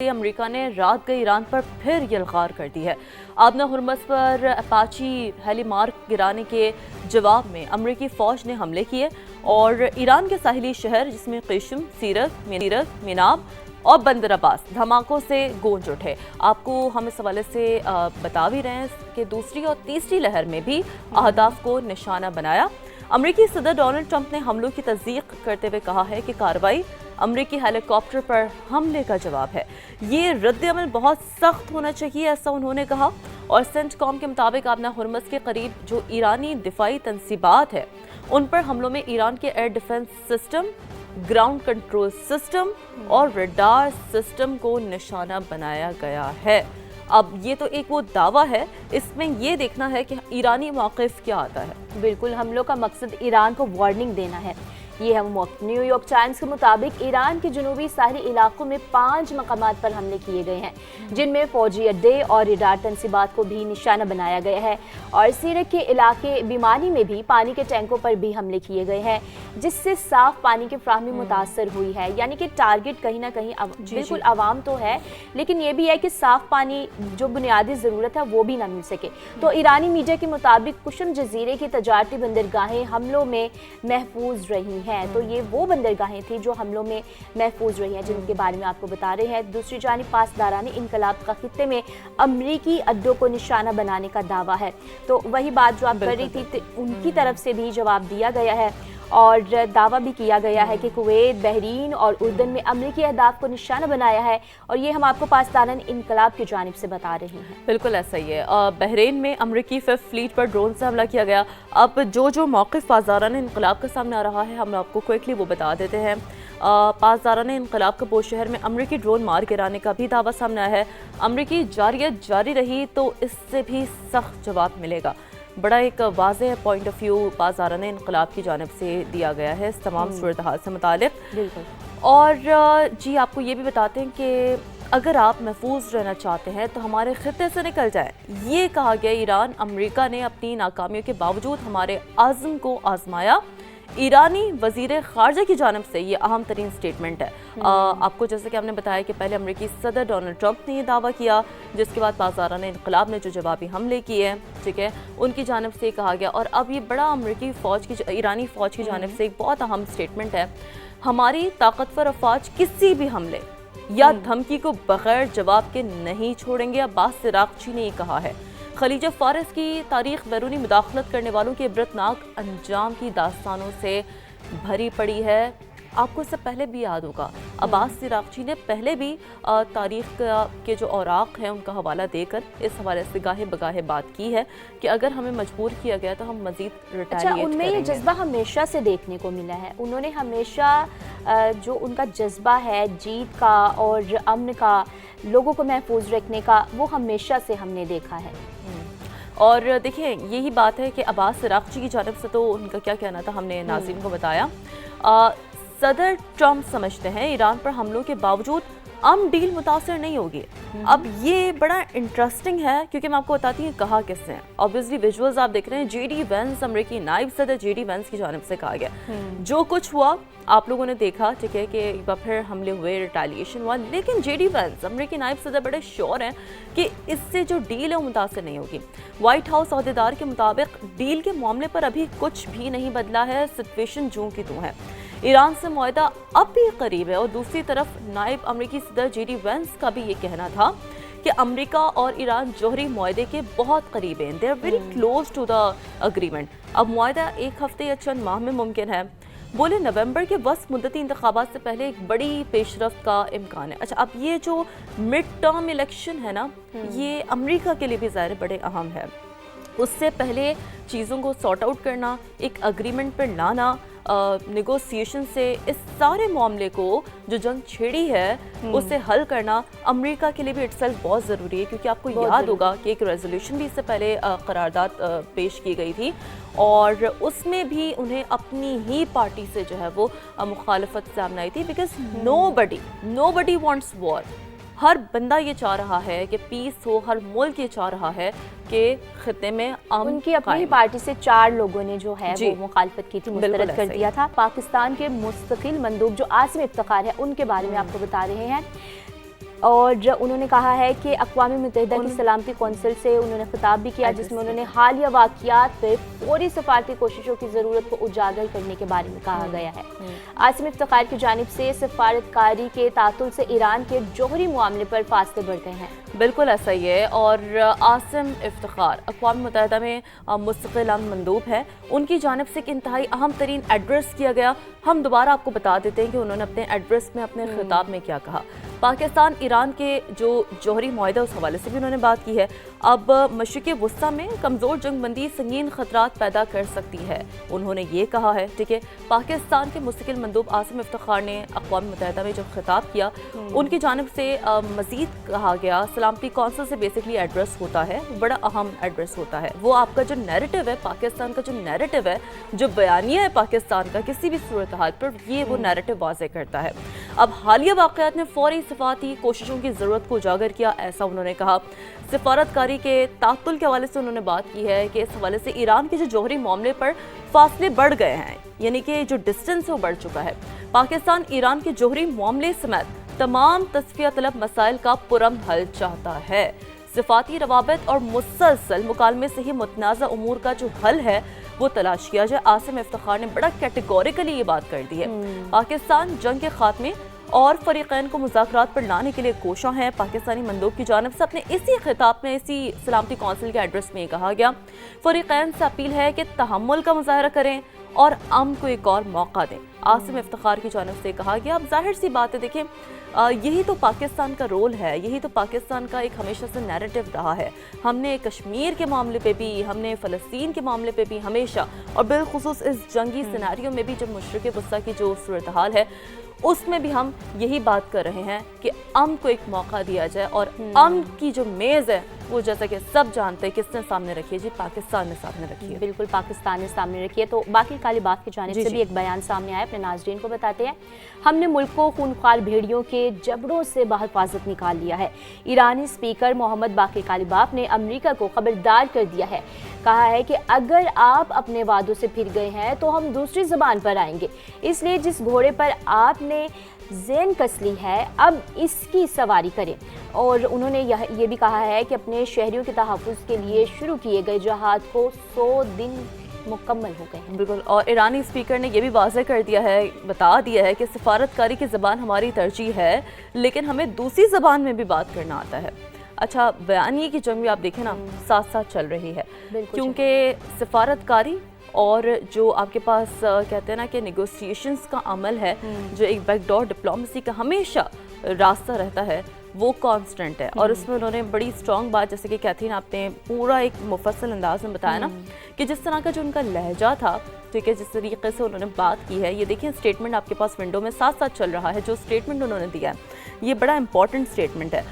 امریکہ نے رات گئی ایران پر پھر یلغار کر دی ہے۔ آبنہ ہرمز پر اپاچی ہیلی مارک گرانے کے جواب میں امریکی فوج نے حملے کیے اور ایران کے ساحلی شہر جس میں قشم، سیرت، میناب اور بندر عباس دھماکوں سے گونج اٹھے۔ آپ کو ہم اس حوالے سے بتا بھی رہے ہیں کہ دوسری اور تیسری لہر میں بھی اہداف کو نشانہ بنایا۔ امریکی صدر ڈونلڈ ٹرمپ نے حملوں کی تصدیق کرتے ہوئے کہا ہے کہ کارروائی امریکی ہیلی کاپٹر پر حملے کا جواب ہے۔ یہ رد عمل بہت سخت ہونا چاہیے، ایسا انہوں نے کہا۔ اور سینٹ کام کے مطابق آبنہ ہرمز کے قریب جو ایرانی دفاعی تنصیبات ہیں ان پر حملوں میں ایران کے air defence system, ground control system اور ریڈار سسٹم کو نشانہ بنایا گیا ہے۔ اب یہ تو ایک وہ دعویٰ ہے، اس میں یہ دیکھنا ہے کہ ایرانی موقف کیا آتا ہے۔ بالکل، حملوں کا مقصد ایران کو وارننگ دینا ہے۔ یہ ہے وہ موقف۔ نیو یارک ٹائمز کے مطابق ایران کے جنوبی ساحلی علاقوں میں 5 مقامات پر حملے کیے گئے ہیں، جن میں فوجی اڈے اور ریڈار تنصیبات کو بھی نشانہ بنایا گیا ہے، اور سیرک کے علاقے بیمانی میں بھی پانی کے ٹینکوں پر بھی حملے کیے گئے ہیں، جس سے صاف پانی کی فراہمی متاثر ہوئی ہے۔ یعنی کہ ٹارگٹ کہیں نہ کہیں بالکل عوام تو ہے، لیکن یہ بھی ہے کہ صاف پانی جو بنیادی ضرورت ہے وہ بھی نہ مل سکے۔ تو ایرانی میڈیا کے مطابق قشم جزیرے کی تجارتی بندرگاہیں حملوں میں محفوظ رہی ہیں۔ تو یہ وہ بندرگاہیں تھیں جو حملوں میں محفوظ رہی ہیں، جن کے بارے میں آپ کو بتا رہے ہیں۔ دوسری جانب پاسداران انقلاب کا خطے میں امریکی اڈوں کو نشانہ بنانے کا دعویٰ ہے۔ تو وہی بات جو آپ کر رہی تھی، ان کی طرف سے بھی جواب دیا گیا ہے اور دعویٰ بھی کیا گیا ہے کہ کویت، بحرین اور اردن میں امریکی اہداف کو نشانہ بنایا ہے، اور یہ ہم آپ کو پاسداران انقلاب کی جانب سے بتا رہے ہیں۔ بالکل ایسا ہی ہے۔ بحرین میں امریکی 5th فلیٹ پر ڈرون سے حملہ کیا گیا۔ اب جو موقف پاسداران انقلاب کا سامنے آ رہا ہے ہم آپ کو کوئکلی وہ بتا دیتے ہیں۔ پاسداران انقلاب کا بوش شہر میں امریکی ڈرون مار گرانے کا بھی دعویٰ سامنے آیا ہے۔ امریکی جارحیت جاری رہی تو اس سے بھی سخت جواب ملے گا۔ بڑا ایک واضح پوائنٹ آف ویو پاسداران انقلاب کی جانب سے دیا گیا ہے اس تمام صورتحال سے متعلق۔ بالکل۔ اور جی آپ کو یہ بھی بتاتے ہیں کہ اگر آپ محفوظ رہنا چاہتے ہیں تو ہمارے خطے سے نکل جائیں، یہ کہا گیا۔ ایران امریکہ نے اپنی ناکامیوں کے باوجود ہمارے عزم کو آزمایا۔ ایرانی وزیر خارجہ کی جانب سے یہ اہم ترین سٹیٹمنٹ ہے۔ آپ کو جیسے کہ ہم نے بتایا کہ پہلے امریکی صدر ڈونلڈ ٹرمپ نے یہ دعویٰ کیا، جس کے بعد پاسداران انقلاب نے جو جوابی حملے کیے، ٹھیک ہے، ان کی جانب سے یہ کہا گیا۔ اور اب یہ بڑا امریکی ایرانی فوج کی جانب سے ایک بہت اہم سٹیٹمنٹ ہے۔ ہماری طاقتور افواج کسی بھی حملے یا دھمکی کو بغیر جواب کے نہیں چھوڑیں گے، عباس عراقچی نے یہ کہا ہے۔ خلیج فارس کی تاریخ بیرونی مداخلت کرنے والوں کے عبرتناک انجام کی داستانوں سے بھری پڑی ہے۔ آپ کو اس سے پہلے بھی یاد ہوگا، عباس عراقچی نے پہلے بھی تاریخ کے جو اوراق ہیں ان کا حوالہ دے کر اس حوالے سے گاہے بگاہے بات کی ہے کہ اگر ہمیں مجبور کیا گیا تو ہم مزید ریٹیلیٹ کریں گے۔ ان میں یہ جذبہ ہمیشہ سے دیکھنے کو ملا ہے۔ انہوں نے ہمیشہ جو ان کا جذبہ ہے جیت کا اور امن کا، لوگوں کو محفوظ رکھنے کا، وہ ہمیشہ سے ہم نے دیکھا ہے۔ اور دیکھیں یہی بات ہے کہ عباس عراقچی کی جانب سے تو ان کا کیا کہنا تھا ہم نے ناظرین کو بتایا۔ صدر ٹرمپ سمجھتے ہیں ایران پر حملوں کے باوجود ڈیل متاثر نہیں ہوگی۔ اب یہ بڑا انٹرسٹنگ ہے کیونکہ میں آپ کو بتاتی ہوں کہا کس نے۔ آبویسلی ویژولز آپ دیکھ رہے ہیں، جے ڈی وینس امریکی نائب صدر جے ڈی وینس کی جانب سے کہا گیا جو کچھ ہوا آپ لوگوں نے دیکھا، ٹھیک ہے، کہ ایک بار پھر حملے ہوئے، ریٹیلیشن ہوا، لیکن جے ڈی وینس امریکی نائب صدر بڑے شیور ہیں کہ اس سے جو ڈیل ہے وہ متاثر نہیں ہوگی۔ وائٹ ہاؤس عہدیدار کے مطابق ڈیل کے معاملے پر ابھی کچھ بھی نہیں بدلا ہے، سچویشن جوں کی توں ہے۔ ایران سے معاہدہ اب بھی قریب ہے، اور دوسری طرف نائب امریکی صدر جے ڈی وینس کا بھی یہ کہنا تھا کہ امریکہ اور ایران جوہری معاہدے کے بہت قریب ہیں۔ they are very close to the agreement۔ اب معاہدہ ایک ہفتے یا چند ماہ میں ممکن ہے۔ بولے نومبر کے وسط مدتی انتخابات سے پہلے ایک بڑی پیش رفت کا امکان ہے۔ اچھا، اب یہ جو مڈ ٹرم الیکشن ہے نا، یہ امریکہ کے لیے بھی ظاہر بڑے اہم ہے۔ اس سے پہلے چیزوں کو سارٹ آؤٹ کرنا، ایک اگریمنٹ پر لانا، نیگوسیشن سے اس سارے معاملے کو جو جنگ چھیڑی ہے اسے حل کرنا امریکہ کے لیے بھی اٹسیلف بہت ضروری ہے، کیونکہ آپ کو یاد ہوگا کہ ایک ریزولوشن بھی اس سے پہلے قرارداد پیش کی گئی تھی، اور اس میں بھی انہیں اپنی ہی پارٹی سے جو ہے وہ مخالفت سامنے آئی تھی، بیکاز نو بڈی وانٹس وار۔ ہر بندہ یہ چاہ رہا ہے کہ پیس ہو، ہر ملک یہ چاہ رہا ہے کہ خطے میں ان کی اپنی پارٹی سے 4 لوگوں نے جو ہے وہ مخالفت کی تھی، مسترد کر دیا تھا۔ پاکستان کے مستقل مندوب جو عاصم افتخار ہے، ان کے بارے میں آپ کو بتا رہے ہیں اور انہوں نے کہا ہے کہ اقوام متحدہ کی سلامتی کونسل سے انہوں نے خطاب بھی کیا، جس میں انہوں نے حالیہ واقعات پہ فوری سفارتی کوششوں کی ضرورت کو اجاگر کرنے کے بارے میں کہا گیا ہے۔ عاصم افتخار کی جانب سے سفارتکاری کے تعطل سے ایران کے جوہری معاملے پر فاصلے بڑھ گئے ہیں۔ بالکل ایسا ہی ہے، اور عاصم افتخار اقوام متحدہ میں مستقل مندوب ہے، ان کی جانب سے ایک انتہائی اہم ترین ایڈریس کیا گیا۔ ہم دوبارہ آپ کو بتا دیتے ہیں کہ انہوں نے اپنے ایڈریس میں اپنے خطاب میں کیا کہا۔ پاکستان ایران کے جو جوہری معاہدہ اس حوالے سے بھی انہوں نے بات کی ہے۔ اب مشرق وسطیٰ میں کمزور جنگ بندی سنگین خطرات پیدا کر سکتی ہے، انہوں نے یہ کہا ہے۔ ٹھیک ہے، پاکستان کے مستقل مندوب عاصم افتخار نے اقوام متحدہ میں جب خطاب کیا، ان کی جانب سے مزید کہا گیا، سلامتی کونسل سے بیسکلی ایڈریس ہوتا ہے، بڑا اہم ایڈریس ہوتا ہے، وہ آپ کا جو نیریٹو ہے، پاکستان کا جو نیریٹو ہے، جو بیانیہ ہے پاکستان کا کسی بھی صورتحال پر، یہ وہ نیریٹو واضح کرتا ہے۔ اب حالیہ واقعات نے فوری سفارتی کوششوں کی ضرورت کو اجاگر کیا، ایسا انہوں نے کہا۔ سفارتکاری کے تعطل کے حوالے سے انہوں نے بات کی ہے کہ اس حوالے سے ایران کے جو جوہری معاملے پر فاصلے بڑھ گئے ہیں، یعنی کہ جو ڈسٹنس ہے وہ بڑھ چکا ہے۔ پاکستان ایران کے جوہری معاملے سمیت تمام تصفیہ طلب مسائل کا پرامن حل چاہتا ہے۔ صفاتی روابط اور مسلسل مکالمے سے ہی متنازع امور کا جو حل ہے وہ تلاش کیا جائے۔ عاصم افتخار نے بڑا کیٹیگوریکلی یہ بات کر دی ہے۔ پاکستان جنگ کے خاتمے اور فریقین کو مذاکرات پر لانے کے لیے کوشاں ہیں۔ پاکستانی مندوب کی جانب سے اپنے اسی خطاب میں، اسی سلامتی کونسل کے ایڈریس میں یہ کہا گیا، فریقین سے اپیل ہے کہ تحمل کا مظاہرہ کریں اور امن کو ایک اور موقع دیں۔ عاصم افتخار کی جانب سے کہا گیا۔ اب ظاہر سی بات ہے، دیکھیں یہی تو پاکستان کا رول ہے، یہی تو پاکستان کا ایک ہمیشہ سے نیریٹو رہا ہے۔ ہم نے کشمیر کے معاملے پہ بھی، ہم نے فلسطین کے معاملے پہ بھی ہمیشہ، اور بالخصوص اس جنگی سیناریو میں بھی جب مشرق وسطیٰ کی جو صورتحال ہے اس میں بھی ہم یہی بات کر رہے ہیں کہ امن کو ایک موقع دیا جائے، اور امن کی جو میز ہے وہ جیسا کہ سب جانتے ہیں کس نے سامنے رکھی ہے، جی پاکستان نے سامنے رکھی ہے۔ بالکل پاکستان نے سامنے رکھی ہے۔ تو باقی طالبات کی جانب سے بھی ایک بیان سامنے آیا، اپنے ناظرین کو بتاتے ہیں۔ ہم نے ملک کو خونخوار بھیڑیوں کے جبڑوں سے بحفاظت نکال لیا ہے۔ ایرانی اسپیکر محمد باقر کالباف نے امریکہ کو خبردار کر دیا ہے، کہا ہے کہ اگر آپ اپنے وعدوں سے پھر گئے ہیں تو ہم دوسری زبان پر آئیں گے، اس لیے جس گھوڑے پر آپ نے زین کس لی ہے اب اس کی سواری کریں۔ اور انہوں نے یہ بھی کہا ہے کہ اپنے شہریوں کے تحفظ کے لیے شروع کیے گئے جہاد کو 100 دن مکمل ہو گئے ہیں۔ بالکل، اور ایرانی اسپیکر نے یہ بھی واضح کر دیا ہے، بتا دیا ہے کہ سفارتکاری کی زبان ہماری ترجیح ہے، لیکن ہمیں دوسری زبان میں بھی بات کرنا آتا ہے۔ اچھا، بیانیے کی جنگ بھی آپ دیکھیں نا ساتھ ساتھ چل رہی ہے، کیونکہ سفارتکاری اور جو آپ کے پاس کہتے ہیں نا کہ نیگوسیشنز کا عمل ہے، جو ایک بیک ڈور ڈپلومیسی کا ہمیشہ راستہ رہتا ہے، وہ کانسٹنٹ ہے۔ اور اس میں انہوں نے بڑی اسٹرانگ بات، جیسے کہ کیتھرین آپ نے پورا ایک مفصل انداز میں بتایا نا، کہ جس طرح کا جو ان کا لہجہ تھا، ٹھیک ہے، جس طریقے سے انہوں نے بات کی ہے، یہ دیکھیں اسٹیٹمنٹ آپ کے پاس ونڈو میں ساتھ ساتھ چل رہا ہے، جو اسٹیٹمنٹ انہوں نے دیا ہے یہ بڑا امپورٹنٹ اسٹیٹمنٹ ہے۔